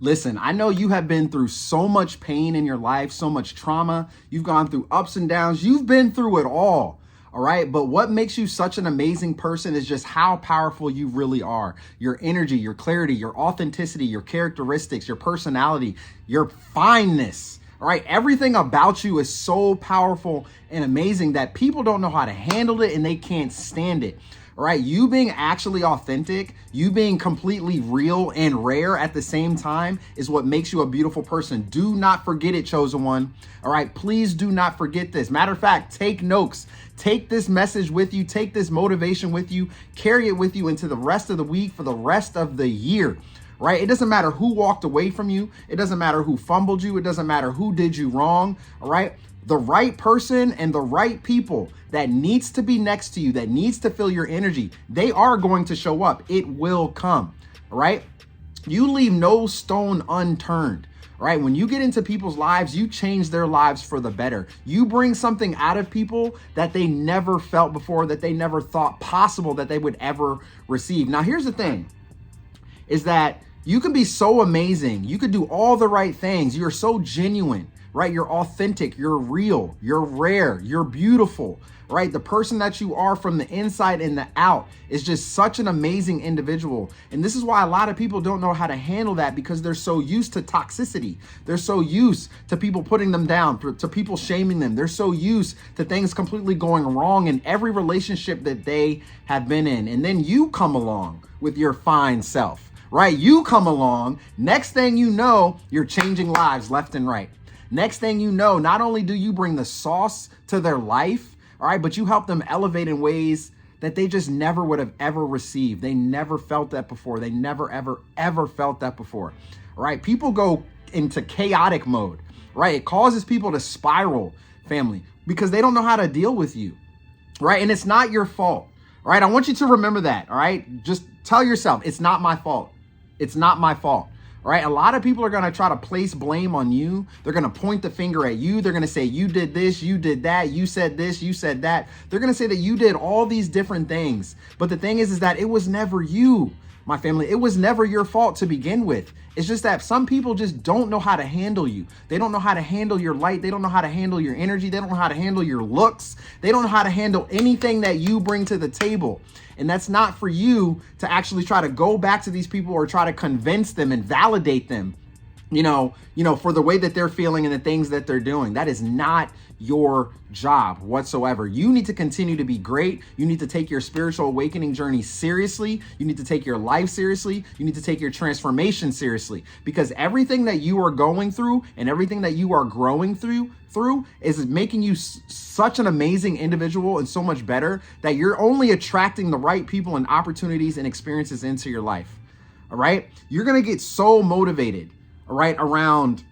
Listen, I know you have been through so much pain in your life, so much trauma. You've gone through ups and downs. You've been through it all. All right. But what makes you such an amazing person is just how powerful you really are. Your energy, your clarity, your authenticity, your characteristics, your personality, your fineness. All right. Everything about you is so powerful and amazing that people don't know how to handle it and they can't stand it. All right, you being actually authentic, you being completely real and rare at the same time is what makes you a beautiful person. Do not forget it, chosen one. All right, please do not forget this. Matter of fact, take notes. Take this message with you. Take this motivation with you. Carry it with you into the rest of the week, for the rest of the year. Right? It doesn't matter who walked away from you. It doesn't matter who fumbled you. It doesn't matter who did you wrong. All right. The right person and the right people that needs to be next to you, that needs to feel your energy, they are going to show up. It will come. All right. You leave no stone unturned. All right. When you get into people's lives, you change their lives for the better. You bring something out of people that they never felt before, that they never thought possible that they would ever receive. Now, here's the thing is that you can be so amazing. You could do all the right things. You're so genuine, right? You're authentic, you're real, you're rare, you're beautiful, right? The person that you are from the inside and the out is just such an amazing individual. And this is why a lot of people don't know how to handle that, because they're so used to toxicity. They're so used to people putting them down, to people shaming them. They're so used to things completely going wrong in every relationship that they have been in. And then you come along with your fine self, right? You come along. Next thing you know, you're changing lives left and right. Next thing you know, not only do you bring the sauce to their life, all right, but you help them elevate in ways that they just never would have ever received. They never felt that before. They never, ever felt that before. All right. People go into chaotic mode, right? It causes people to spiral, family, because they don't know how to deal with you, right? And it's not your fault, all right? I want you to remember that, all right? Just tell yourself, it's not my fault. It's not my fault. All right. A lot of people are going to try to place blame on you. They're going to point the finger at you. They're going to say, you did this, you did that, you said this, you said that. They're going to say that you did all these different things. But the thing is that it was never you, my family. It was never your fault to begin with. It's just that some people just don't know how to handle you. They don't know how to handle your light. They don't know how to handle your energy. They don't know how to handle your looks. They don't know how to handle anything that you bring to the table. And that's not for you to actually try to go back to these people or try to convince them and validate them, for the way that they're feeling and the things that they're doing. That is not your job whatsoever. You need to continue to be great. You need to take your spiritual awakening journey seriously. You need to take your life seriously. You need to take your transformation seriously, because everything that you are going through and everything that you are growing through is making you such an amazing individual and so much better that you're only attracting the right people and opportunities and experiences into your life. All right. You're going to get so motivated, all right, around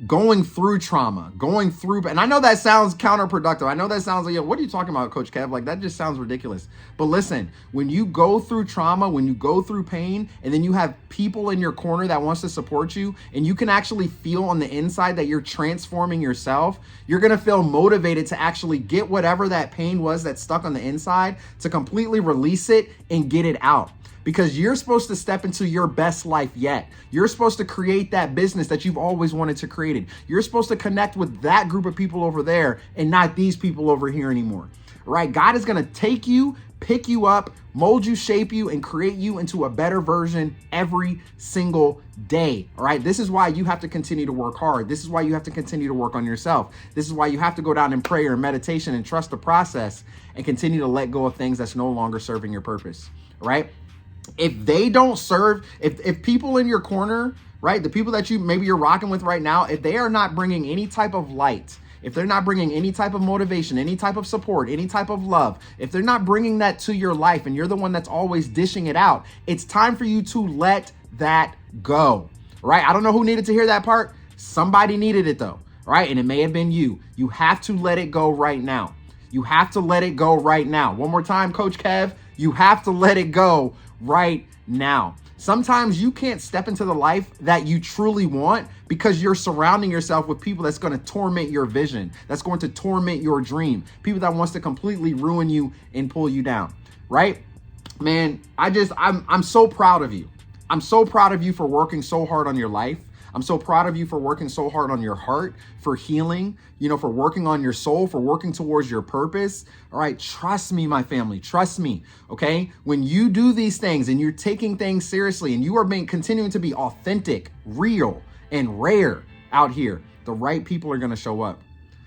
going through trauma, and I know that sounds counterproductive. I know that sounds like, what are you talking about, Coach Kev? Like, that just sounds ridiculous. But listen, when you go through trauma, when you go through pain, and then you have people in your corner that wants to support you, and you can actually feel on the inside that you're transforming yourself, you're going to feel motivated to actually get whatever that pain was that's stuck on the inside, to completely release it and get it out. Because you're supposed to step into your best life yet. You're supposed to create that business that you've always wanted to create. You're supposed to connect with that group of people over there and not these people over here anymore. All right? God is going to take you, pick you up, mold you, shape you, and create you into a better version every single day. All right? This is why you have to continue to work hard. This is why you have to continue to work on yourself. This is why you have to go down in prayer and meditation and trust the process and continue to let go of things that's no longer serving your purpose. All right? If they don't serve, if people in your corner, right, the people that maybe you're rocking with right now, if they are not bringing any type of light, if they're not bringing any type of motivation, any type of support, any type of love, if they're not bringing that to your life and you're the one that's always dishing it out, it's time for you to let that go, right? I don't know who needed to hear that part. Somebody needed it though, right? And it may have been you. You have to let it go right now. You have to let it go right now. One more time, Coach Kev, you have to let it go right now. Sometimes you can't step into the life that you truly want because you're surrounding yourself with people that's going to torment your vision, that's going to torment your dream, people that wants to completely ruin you and pull you down, right? Man, I'm so proud of you. I'm so proud of you for working so hard on your life. I'm so proud of you for working so hard on your heart, for healing, for working on your soul, for working towards your purpose. All right. Trust me, my family. Trust me. Okay. When you do these things and you're taking things seriously and you are continuing to be authentic, real, and rare out here, the right people are going to show up.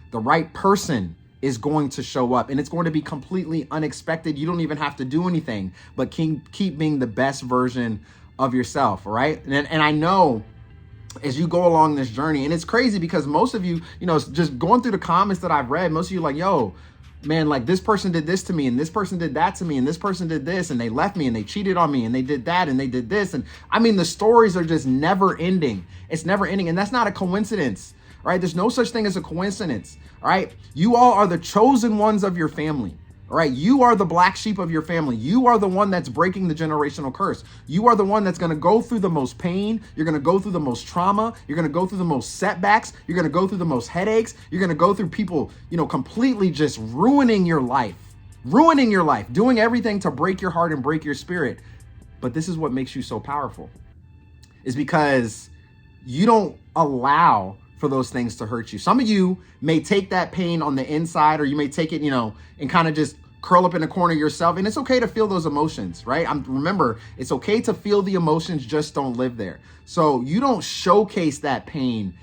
The right person is going to show up, and it's going to be completely unexpected. You don't even have to do anything but keep being the best version of yourself. All right. And I know as you go along this journey, and it's crazy because most of you, just going through the comments that I've read, most of you like, yo, man, like this person did this to me and this person did that to me and this person did this and they left me and they cheated on me and they did that and they did this. And I mean, the stories are just never ending. It's never ending. And that's not a coincidence, right? There's no such thing as a coincidence. All right. You all are the chosen ones of your family. All right. You are the black sheep of your family. You are the one that's breaking the generational curse. You are the one that's going to go through the most pain. You're going to go through the most trauma. You're going to go through the most setbacks. You're going to go through the most headaches. You're going to go through people, completely just ruining your life, doing everything to break your heart and break your spirit. But this is what makes you so powerful, is because you don't allow for those things to hurt you. Some of you may take that pain on the inside, or you may take it, and kind of just curl up in a corner yourself. And it's okay to feel those emotions, right? Remember, it's okay to feel the emotions, just don't live there. So you don't showcase that pain,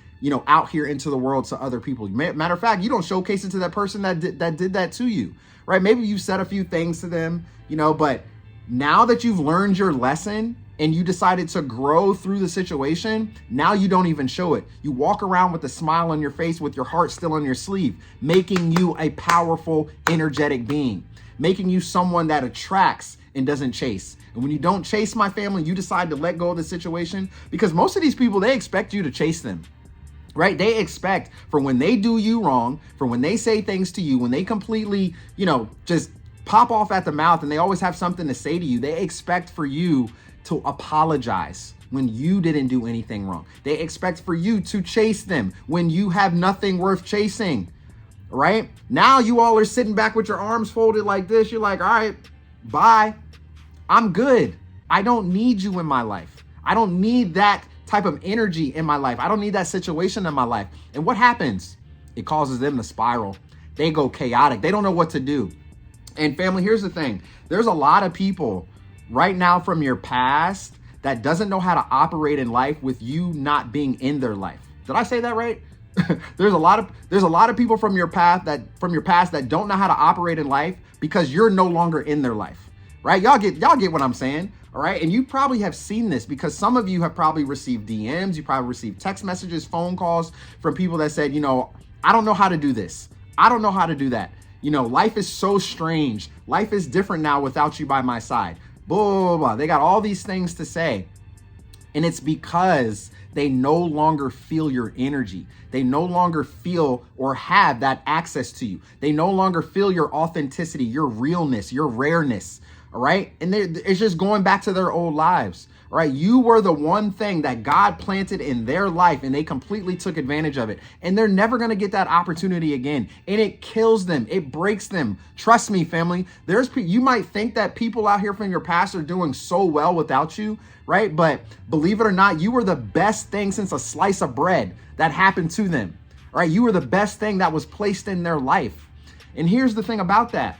out here into the world to other people. Matter of fact, you don't showcase it to that person that did that to you, right? Maybe you said a few things to them, but now that you've learned your lesson, and you decided to grow through the situation, now you don't even show it. You walk around with a smile on your face with your heart still on your sleeve, making you a powerful, energetic being, making you someone that attracts and doesn't chase. And when you don't chase, my family, you decide to let go of the situation, because most of these people, they expect you to chase them, right? They expect for when they do you wrong, for when they say things to you, when they completely, just pop off at the mouth and they always have something to say to you, they expect for you to apologize when you didn't do anything wrong. They expect for you to chase them when you have nothing worth chasing, right? Now you all are sitting back with your arms folded like this. You're like, all right, bye. I'm good. I don't need you in my life. I don't need that type of energy in my life. I don't need that situation in my life. And what happens? It causes them to spiral. They go chaotic. They don't know what to do. And family, here's the thing. There's a lot of people right now from your past that doesn't know how to operate in life with you not being in their life. Did I say that right? There's a lot of people from your past that don't know how to operate in life because you're no longer in their life, right? Y'all get what I'm saying, all right? And you probably have seen this because some of you have probably received DMs, you probably received text messages, phone calls from people that said, I don't know how to do this. I don't know how to do that. Life is so strange. Life is different now without you by my side. Blah, blah, blah. They got all these things to say. And it's because they no longer feel your energy. They no longer feel or have that access to you. They no longer feel your authenticity, your realness, your rareness. All right. And it's just going back to their old lives. All right. You were the one thing that God planted in their life and they completely took advantage of it. And they're never going to get that opportunity again. And it kills them. It breaks them. Trust me, family. You might think that people out here from your past are doing so well without you, right? But believe it or not, you were the best thing since a slice of bread that happened to them. All right. You were the best thing that was placed in their life. And here's the thing about that.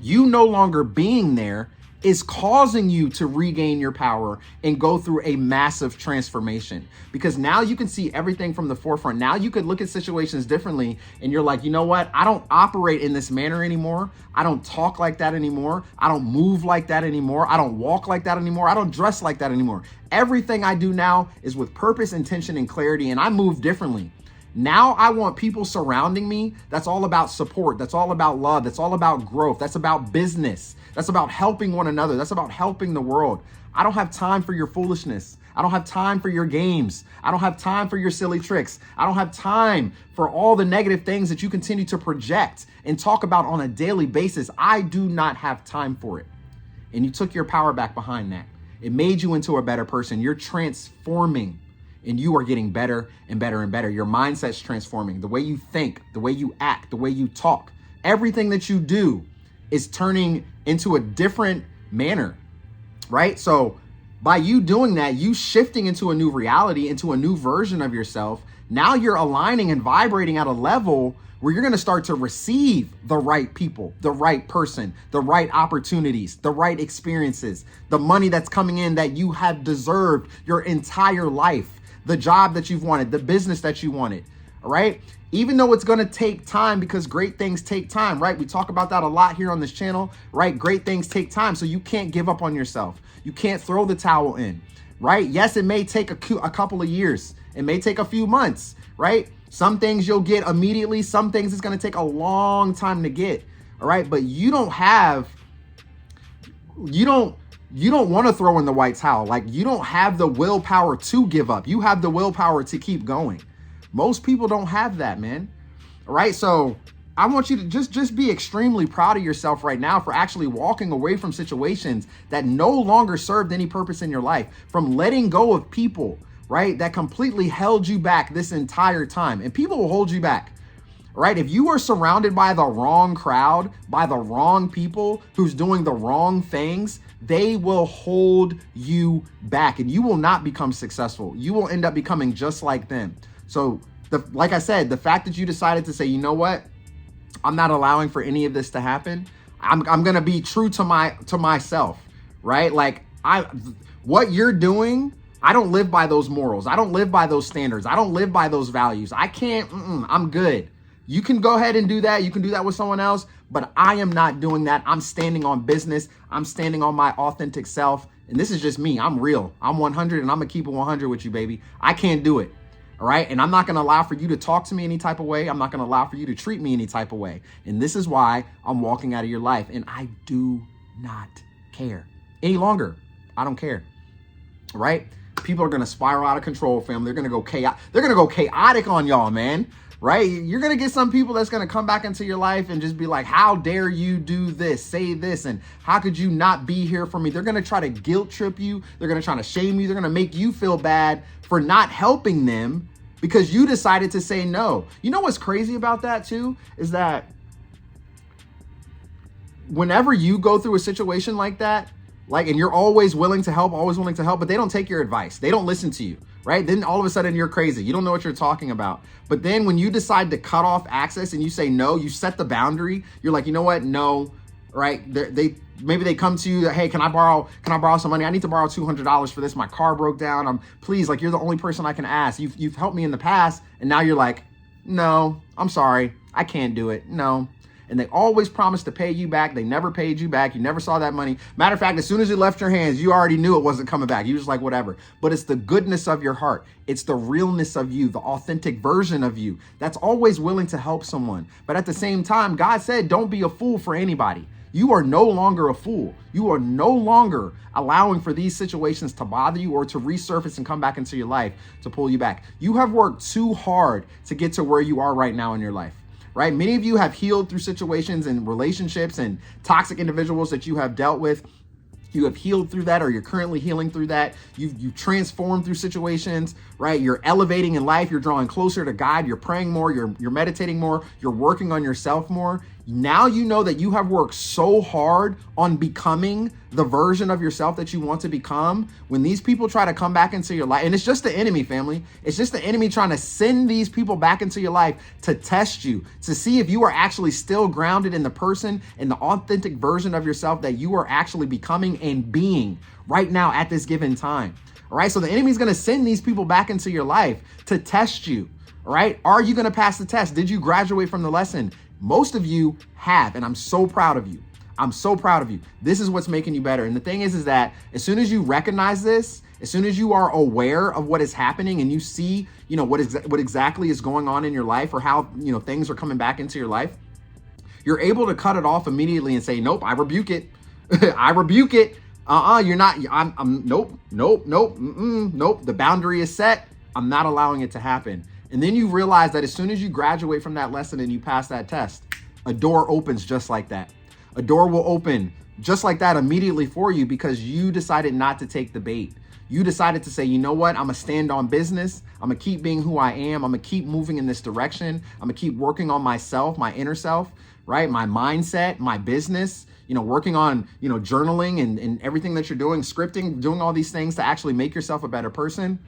You no longer being there is causing you to regain your power and go through a massive transformation, because now you can see everything from the forefront. Now you could look at situations differently and you're like, you know what? I don't operate in this manner anymore. I don't talk like that anymore. I don't move like that anymore. I don't walk like that anymore. I don't dress like that anymore. Everything I do now is with purpose, intention, and clarity, and I move differently. Now I want people surrounding me. That's all about support. That's all about love. That's all about growth. That's about business. That's about helping one another. That's about helping the world. I don't have time for your foolishness. I don't have time for your games. I don't have time for your silly tricks. I don't have time for all the negative things that you continue to project and talk about on a daily basis. I do not have time for it. And you took your power back behind that. It made you into a better person. You're transforming. And you are getting better and better and better. Your mindset's transforming. The way you think, the way you act, the way you talk, everything that you do is turning into a different manner, right? So By you doing that, you shifting into a new reality, into a new version of yourself. Now you're aligning and vibrating at a level where you're going to start to receive the right people, the right person, the right opportunities, the right experiences, the money that's coming in that you have deserved your entire life, the job that you've wanted, the business that you wanted. All right. Even though it's going to take time, because great things take time, right? We talk about that a lot here on this channel, right? Great things take time. So you can't give up on yourself. You can't throw the towel in, right? Yes, it may take a couple of years. It may take a few months, right? Some things you'll get immediately. Some things it's going to take a long time to get. All right. But you don't want to throw in the white towel. Like, you don't have the willpower to give up. You have the willpower to keep going. Most people don't have that, man. All right. So I want you to just be extremely proud of yourself right now for actually walking away from situations that no longer served any purpose in your life, from letting go of people, right, that completely held you back this entire time. And people will hold you back, right? If you are surrounded by the wrong crowd, by the wrong people who's doing the wrong things, they will hold you back and you will not become successful. You will end up becoming just like them. So like I said, the fact that you decided to say, you know what, I'm not allowing for any of this to happen. I'm going to be true to myself, right? Like, what you're doing, I don't live by those morals. I don't live by those standards. I don't live by those values. I can't, I'm good. You can go ahead and do that. You can do that with someone else, but I am not doing that. I'm standing on business. I'm standing on my authentic self. And this is just me. I'm real. I'm 100 and I'm going to keep it 100 with you, baby. I can't do it. All right. And I'm not going to allow for you to talk to me any type of way. I'm not going to allow for you to treat me any type of way. And this is why I'm walking out of your life. And I do not care any longer. I don't care. All right. People are going to spiral out of control, fam. They're going to go chaotic. They're going to go chaotic on y'all, man. Right. You're going to get some people that's going to come back into your life and just be like, how dare you do this, say this, and how could you not be here for me? They're going to try to guilt trip you. They're going to try to shame you. They're going to make you feel bad for not helping them because you decided to say no. You know what's crazy about that too is that whenever you go through a situation like that, like, and you're always willing to help, but they don't take your advice. They don't listen to you, right? Then all of a sudden you're crazy. You don't know what you're talking about. But then when you decide to cut off access and you say no, you set the boundary. You're like, you know what? No, right? Maybe they come to you, hey, can I borrow some money? I need to borrow $200 for this. My car broke down. Please, like, you're the only person I can ask. You've helped me in the past. And now you're like, no, I'm sorry. I can't do it. No. And they always promised to pay you back. They never paid you back. You never saw that money. Matter of fact, as soon as it left your hands, you already knew it wasn't coming back. You was like, whatever. But it's the goodness of your heart. It's the realness of you, the authentic version of you that's always willing to help someone. But at the same time, God said, don't be a fool for anybody. You are no longer a fool. You are no longer allowing for these situations to bother you or to resurface and come back into your life to pull you back. You have worked too hard to get to where you are right now in your life. Right? Many of you have healed through situations and relationships and toxic individuals that you have dealt with. You have healed through that, or you're currently healing through that. You've transformed through situations, right? You're elevating in life. You're drawing closer to God. You're praying more. You're meditating more. You're working on yourself more. Now you know that you have worked so hard on becoming the version of yourself that you want to become. When these people try to come back into your life, and it's just the enemy, family. It's just the enemy trying to send these people back into your life to test you, to see if you are actually still grounded in the person and the authentic version of yourself that you are actually becoming and being right now at this given time. All right. So the enemy is going to send these people back into your life to test you. All right. Are you going to pass the test? Did you graduate from the lesson? Most of you have, and I'm so proud of you. I'm so proud of you. This is what's making you better. And the thing is that as soon as you recognize this, as soon as you are aware of what is happening and you see, what exactly is going on in your life or how, things are coming back into your life, you're able to cut it off immediately and say, nope, I rebuke it. I rebuke it. You're not, nope. The boundary is set. I'm not allowing it to happen. And then you realize that as soon as you graduate from that lesson and you pass that test, a door opens just like that. A door will open just like that immediately for you because you decided not to take the bait. You decided to say, you know what? I'm going to stand on business. I'm going to keep being who I am. I'm going to keep moving in this direction. I'm going to keep working on myself, my inner self, right? My mindset, my business. working on, journaling and everything that you're doing, scripting, doing all these things to actually make yourself a better person.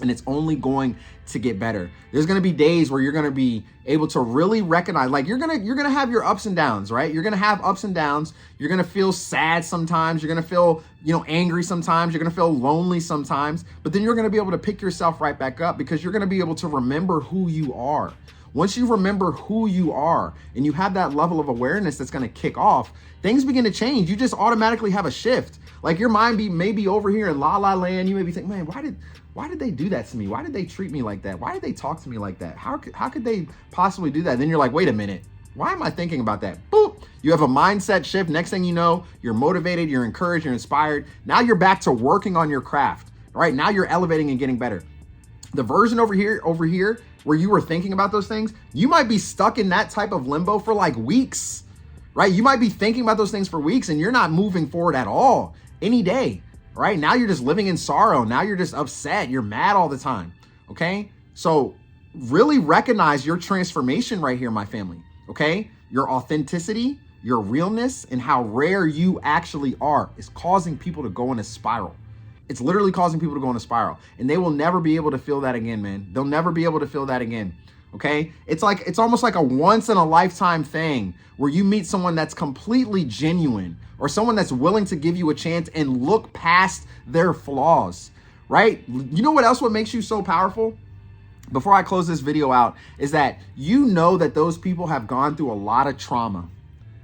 And it's only going to get better. There's going to be days where you're going to be able to really recognize, like you're going to have your ups and downs, right? You're going to have ups and downs. You're going to feel sad sometimes. You're going to feel, angry sometimes. You're going to feel lonely sometimes. But then you're going to be able to pick yourself right back up because you're going to be able to remember who you are. Once you remember who you are and you have that level of awareness that's going to kick off, things begin to change. You just automatically have a shift. Like your mind may be over here in la la land. You may be thinking, man, why did they do that to me? Why did they treat me like that? Why did they talk to me like that? How could they possibly do that? Then you're like, wait a minute. Why am I thinking about that? Boop. You have a mindset shift. Next thing you know, you're motivated, you're encouraged, you're inspired. Now you're back to working on your craft. All right. Now you're elevating and getting better. The version over here, where you were thinking about those things, you might be stuck in that type of limbo for like weeks, right? You might be thinking about those things for weeks and you're not moving forward at all any day, right? Now you're just living in sorrow. Now you're just upset. You're mad all the time, okay? So really recognize your transformation right here, my family, okay? Your authenticity, your realness, and how rare you actually are is causing people to go in a spiral. It's literally causing people to go in a spiral, and they will never be able to feel that again, man. They'll never be able to feel that again. Okay. It's almost like a once in a lifetime thing where you meet someone that's completely genuine or someone that's willing to give you a chance and look past their flaws, right? You know what makes you so powerful? Before I close this video out is that that those people have gone through a lot of trauma.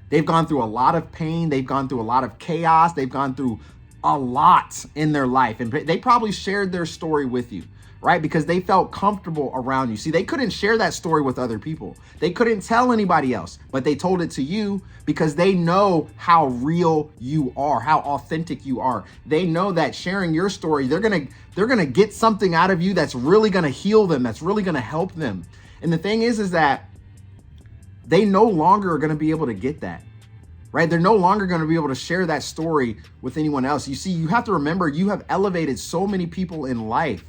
They've gone through a lot of pain. They've gone through a lot of chaos. They've gone through a lot in their life, and they probably shared their story with you, right? Because they felt comfortable around you. See, they couldn't share that story with other people. They couldn't tell anybody else, but they told it to you because they know how real you are, how authentic you are. They know that sharing your story, they're going to get something out of you that's really going to heal them, that's really going to help them. And the thing is that they no longer are going to be able to get that. Right? They're no longer going to be able to share that story with anyone else. You see, you have to remember you have elevated so many people in life,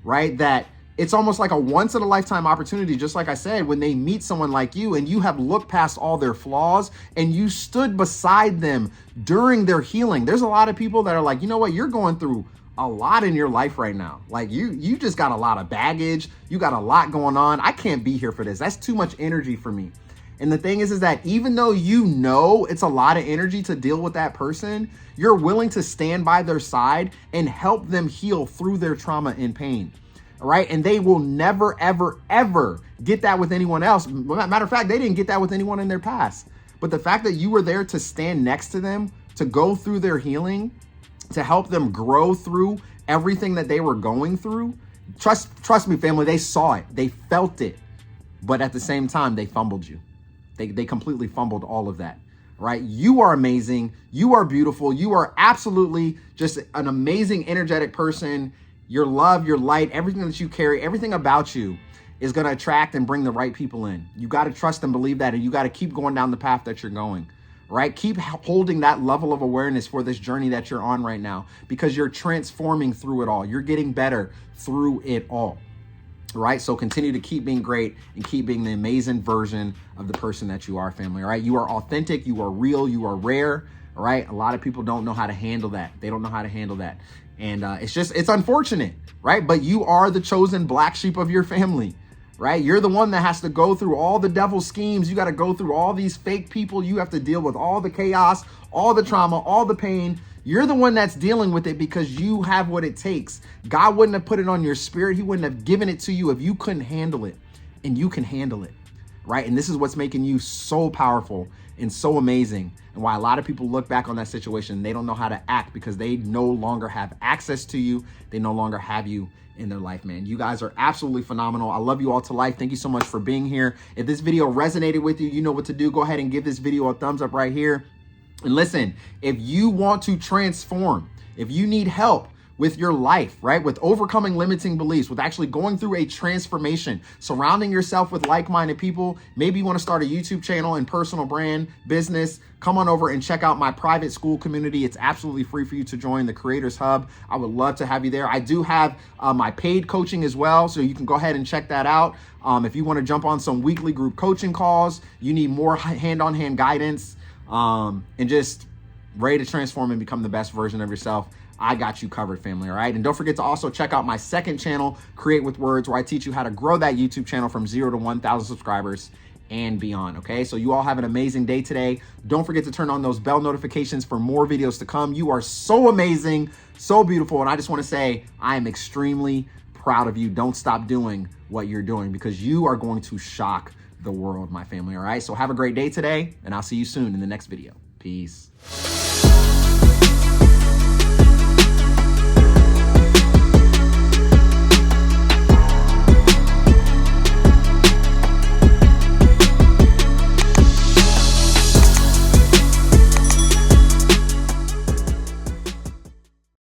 right? That it's almost like a once in a lifetime opportunity. Just like I said, when they meet someone like you and you have looked past all their flaws and you stood beside them during their healing. There's a lot of people that are like, you know what? You're going through a lot in your life right now. Like you just got a lot of baggage. You got a lot going on. I can't be here for this. That's too much energy for me. And the thing is that even though it's a lot of energy to deal with that person, you're willing to stand by their side and help them heal through their trauma and pain, all right? And they will never, ever, ever get that with anyone else. Matter of fact, they didn't get that with anyone in their past. But the fact that you were there to stand next to them, to go through their healing, to help them grow through everything that they were going through, trust me, family, they saw it, they felt it, but at the same time, they fumbled you. They completely fumbled all of that, right? You are amazing. You are beautiful. You are absolutely just an amazing, energetic person. Your love, your light, everything that you carry, everything about you is going to attract and bring the right people in. You got to trust and believe that, and you got to keep going down the path that you're going, right? Keep holding that level of awareness for this journey that you're on right now because you're transforming through it all. You're getting better through it all. Right? So continue to keep being great and keep being the amazing version of the person that you are, family. All right. You are authentic. You are real. You are rare. All right. A lot of people don't know how to handle that. They don't know how to handle that. And it's unfortunate. Right. But you are the chosen black sheep of your family. Right. You're the one that has to go through all the devil's schemes. You got to go through all these fake people. You have to deal with all the chaos, all the trauma, all the pain. You're the one that's dealing with it because you have what it takes. God wouldn't have put it on your spirit. He wouldn't have given it to you if you couldn't handle it, and you can handle it, right? And this is what's making you so powerful and so amazing, and why a lot of people look back on that situation and they don't know how to act because they no longer have access to you. They no longer have you in their life, man. You guys are absolutely phenomenal. I love you all to life. Thank you so much for being here. If this video resonated with you, you know what to do. Go ahead and give this video a thumbs up right here. And listen, if you want to transform, if you need help with your life, right, with overcoming limiting beliefs, with actually going through a transformation, surrounding yourself with like-minded people, maybe you want to start a YouTube channel and personal brand business, come on over and check out my private school community. It's absolutely free for you to join the Creators Hub. I would love to have you there. I do have my paid coaching as well, so you can go ahead and check that out. If you want to jump on some weekly group coaching calls, you need more hand-on-hand guidance, and just ready to transform and become the best version of yourself, I got you covered, family, all right? And don't forget to also check out my second channel, Create with Words, where I teach you how to grow that YouTube channel from 0 to 1,000 subscribers and beyond, okay? So you all have an amazing day today. Don't forget to turn on those bell notifications for more videos to come. You are so amazing, so beautiful, and I just wanna say I am extremely proud of you. Don't stop doing what you're doing, because you are going to shock the world, my family, all right? So have a great day today, and I'll see you soon in the next video. Peace.